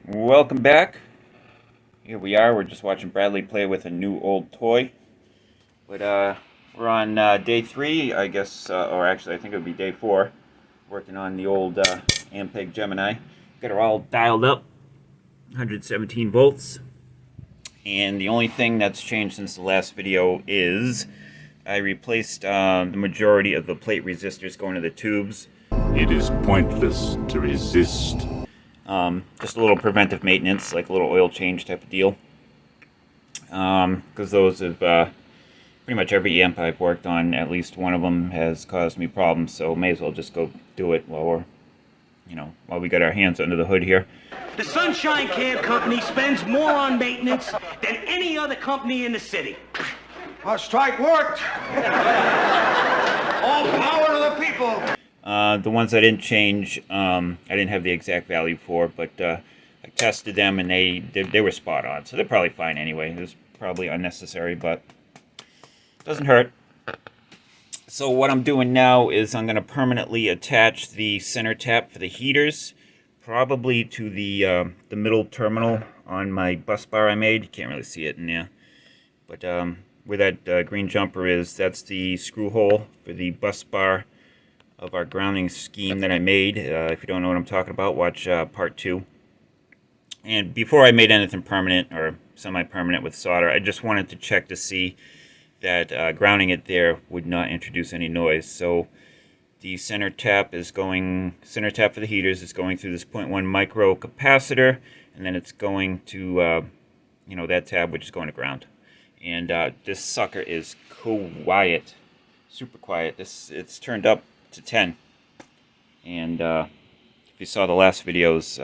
Welcome back. Here we are. We're just watching Bradley play with a new old toy. But we're on day 3, I guess, or actually I think it would be day 4. Working on the old Ampeg Gemini. Got her all dialed up, 117 volts. And the only thing that's changed since the last video is I replaced the majority of the plate resistors going to the tubes. It is pointless to resist. Just a little preventive maintenance, like a little oil change type of deal. Because those have, pretty much every amp I've worked on, at least one of them has caused me problems, so may as well just go do it while we're, while we got our hands under the hood here. The Sunshine Cab Company spends more on maintenance than any other company in the city. Our strike worked. All power to the people. The ones I didn't change, I didn't have the exact value for, but I tested them and they were spot on, so they're probably fine anyway. It was probably unnecessary, but it doesn't hurt. So what I'm doing now is I'm going to permanently attach the center tap for the heaters, probably to the middle terminal on my bus bar I made. You can't really see it in there, but where that green jumper is, that's the screw hole for the bus bar of our grounding scheme that I made. If you don't know what I'm talking about, watch part 2. And before I made anything permanent or semi-permanent with solder, I just wanted to check to see that grounding it there would not introduce any noise. So the center tap for the heaters is going through this 0.1 micro capacitor, and then it's going to that tab, which is going to ground. And this sucker is quiet, super quiet. It's turned up to 10, and if you saw the last videos,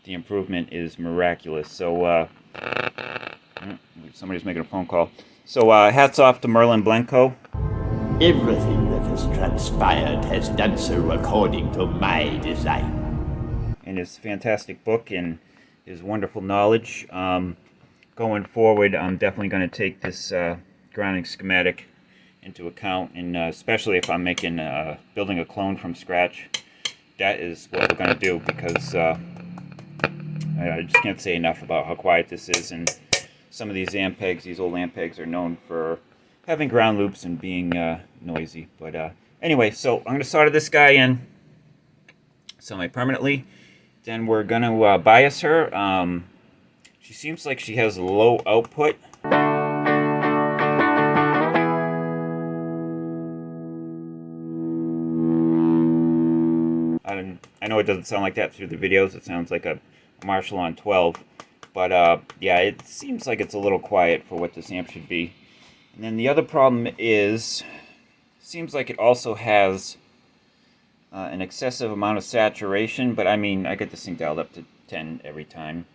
the improvement is miraculous. So somebody's making a phone call. So hats off to Merlin Blanco. Everything that has transpired has done so according to my design. And his fantastic book and his wonderful knowledge. Going forward, I'm definitely going to take this grounding schematic into account, and especially if I'm making building a clone from scratch. That is what we're going to do, because I just can't say enough about how quiet this is. And some of these Ampegs, these old Ampegs, are known for having ground loops and being noisy. But anyway, so I'm going to solder this guy in semi-permanently. Then we're going to bias her. She seems like she has low output. I know it doesn't sound like that through the videos. It sounds like a Marshall on 12. But yeah, it seems like it's a little quiet for what this amp should be. And then the other problem is, seems like it also has an excessive amount of saturation. But I mean, I get this thing dialed up to 10 every time.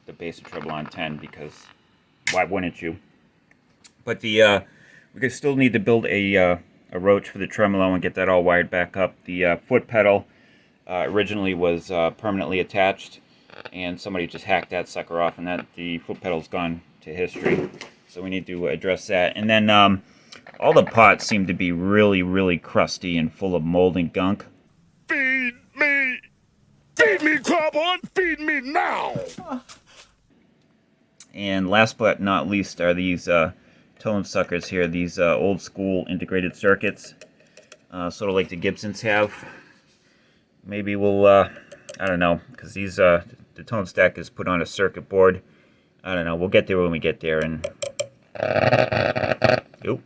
The bass and treble on 10, because why wouldn't you? But we could still need to build a roach for the tremolo and get that all wired back up. The foot pedal originally was permanently attached, and somebody just hacked that sucker off, and the foot pedal's gone to history. So we need to address that. And then all the pots seem to be really, really crusty and full of mold and gunk. Feed me! Feed me, Carbon! Feed me now! And last but not least are these tone suckers here, these old school integrated circuits, sort of like the Gibsons have. Maybe we'll, I don't know, because these, the tone stack is put on a circuit board. I don't know, we'll get there when we get there. And oop,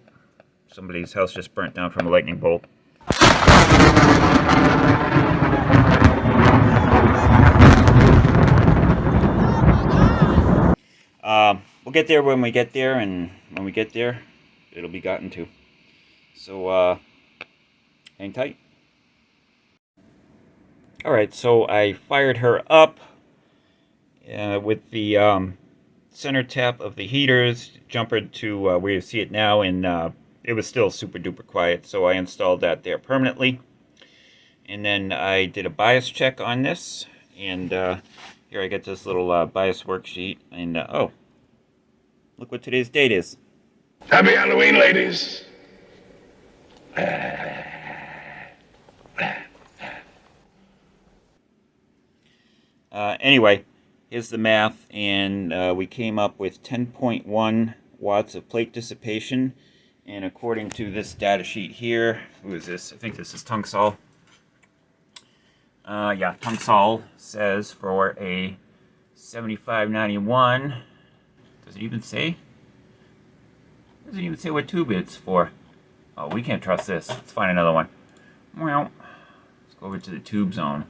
somebody's house just burnt down from a lightning bolt. We'll get there when we get there, and when we get there, it'll be gotten to. So, hang tight. Alright, so I fired her up with the center tap of the heaters, jumper to where you see it now, and it was still super duper quiet, so I installed that there permanently. And then I did a bias check on this, and here I get this little bias worksheet, and oh, look what today's date is. Happy Halloween, ladies! Anyway, here's the math, and we came up with 10.1 watts of plate dissipation. And according to this data sheet here, who is this? I think this is Tungsol. Yeah, Tungsol says for a 7591, does it even say? Doesn't even say what tube it's for. Oh, we can't trust this. Let's find another one. Well, let's go over to the tube zone.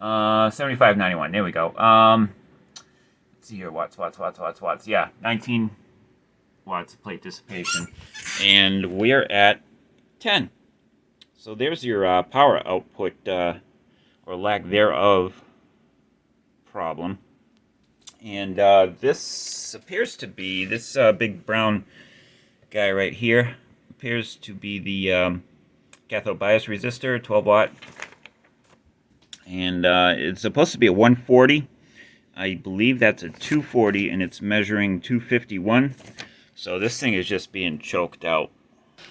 7591. There we go. Let's see here. Watts. Yeah, 19 watts of plate dissipation, and we're at 10. So there's your power output or lack thereof problem. And this appears to be this big brown guy right here appears to be the cathode bias resistor, 12 watt, and it's supposed to be a 140. I believe that's a 240, and it's measuring 251. So this thing is just being choked out.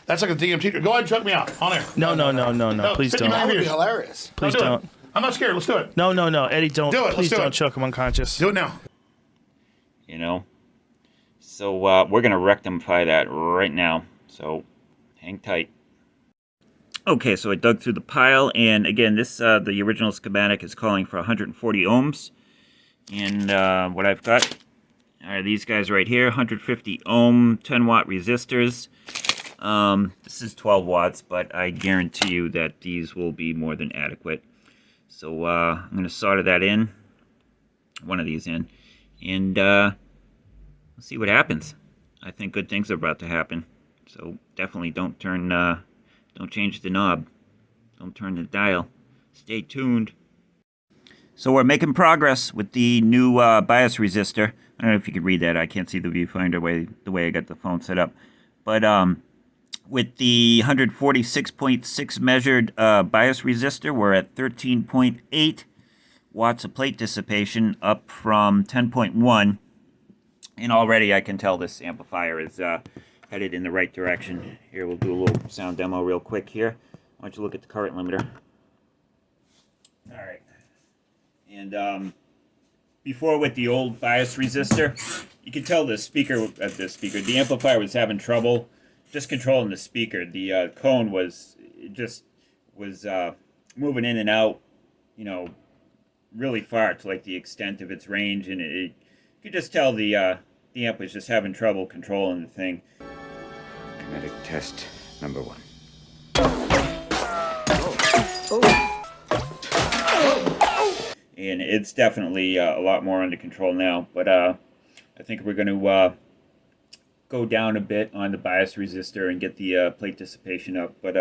That's like a DMT. Go ahead and choke me out on air. No. Please don't. That would be hilarious. Please do it. don't. I'm not scared. Let's do it. No. Eddie, don't. Do it. Please Let's do don't it. choke him unconscious. Do it now. You know? So we're going to rectify that right now. So hang tight. Okay, so I dug through the pile, and again, this the original schematic is calling for 140 ohms. And what I've got are these guys right here, 150 ohm, 10 watt resistors. This is 12 watts, but I guarantee you that these will be more than adequate. So I'm going to solder that in, one of these in, and let's see what happens. I think good things are about to happen. So definitely don't change the knob. Don't turn the dial. Stay tuned. So we're making progress with the new bias resistor. I don't know if you can read that. I can't see the viewfinder the way I got the phone set up. But with the 146.6 measured bias resistor, we're at 13.8 watts of plate dissipation, up from 10.1. And already I can tell this amplifier is headed in the right direction. Here, we'll do a little sound demo real quick here. Why don't you look at the current limiter. All right. And before with the old bias resistor, you could tell the amplifier was having trouble just controlling the speaker. The cone was moving in and out, you know, really far to like the extent of its range, and you could just tell the amp was just having trouble controlling the thing. Kinetic test number 1. And it's definitely a lot more under control now, but I think we're going to go down a bit on the bias resistor and get the plate dissipation up. But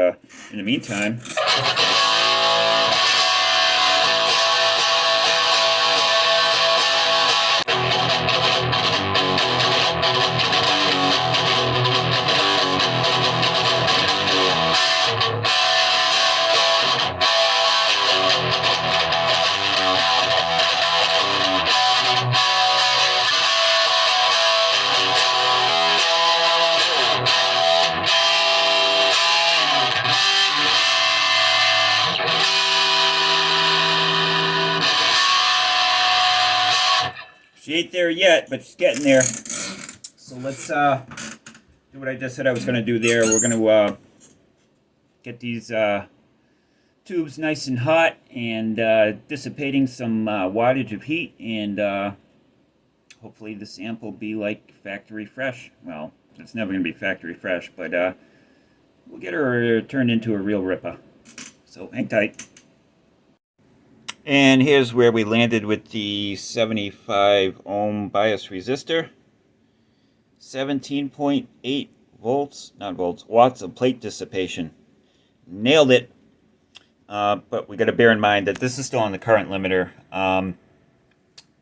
in the meantime, she ain't there yet, but she's getting there. So let's do what I just said I was going to do there. We're going to get these tubes nice and hot and dissipating some wattage of heat, and hopefully this amp will be like factory fresh. Well, it's never going to be factory fresh, but we'll get her turned into a real ripper. So hang tight. And here's where we landed with the 75 ohm bias resistor. 17.8 watts of plate dissipation. Nailed it. But we got to bear in mind that this is still on the current limiter.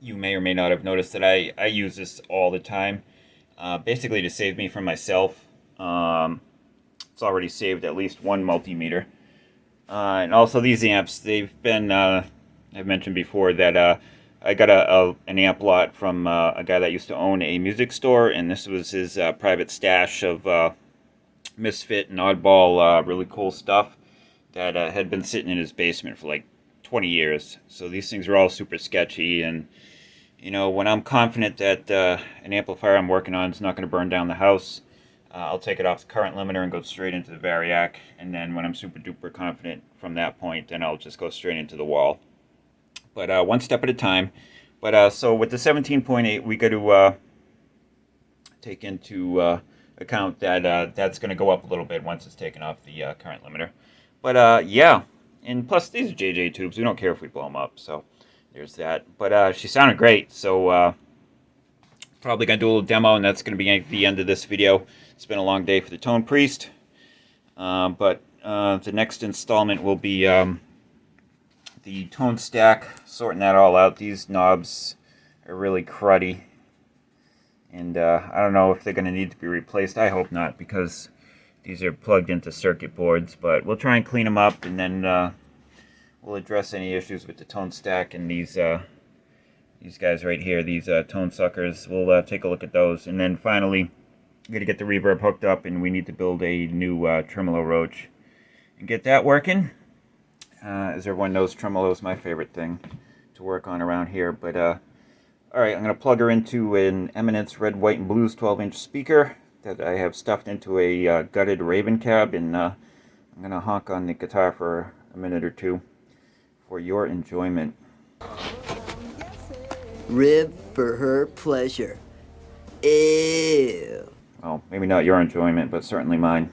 You may or may not have noticed that I use this all the time, basically to save me from myself. It's already saved at least one multimeter. And also these amps, they've been, I've mentioned before that I got an amp lot from a guy that used to own a music store, and this was his private stash of misfit and oddball really cool stuff that had been sitting in his basement for like 20 years. So these things are all super sketchy, and You know, when I'm confident that an amplifier I'm working on is not going to burn down the house, I'll take it off the current limiter and go straight into the variac. And then when I'm super duper confident from that point, then I'll just go straight into the wall. But one step at a time. But so with the 17.8, we got to take into account that that's going to go up a little bit once it's taken off the current limiter. But yeah, and plus these are JJ tubes. We don't care if we blow them up. So there's that. But she sounded great. So probably going to do a little demo, and that's going to be at the end of this video. It's been a long day for the Tone Priest. But the next installment will be the tone stack, sorting that all out. These knobs are really cruddy. And I don't know if they're going to need to be replaced. I hope not, because these are plugged into circuit boards. But we'll try and clean them up, and then we'll address any issues with the tone stack and these guys right here, these tone suckers. We'll take a look at those. And then finally, we're going to get the reverb hooked up, and we need to build a new tremolo roach and get that working. As everyone knows, tremolo is my favorite thing to work on around here. But alright, I'm going to plug her into an Eminence Red White Blues 12-inch speaker that I have stuffed into a gutted Raven cab, and I'm going to honk on the guitar for a minute or two for your enjoyment. Rib for her pleasure. Ew. Well, maybe not your enjoyment, but certainly mine.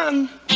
son.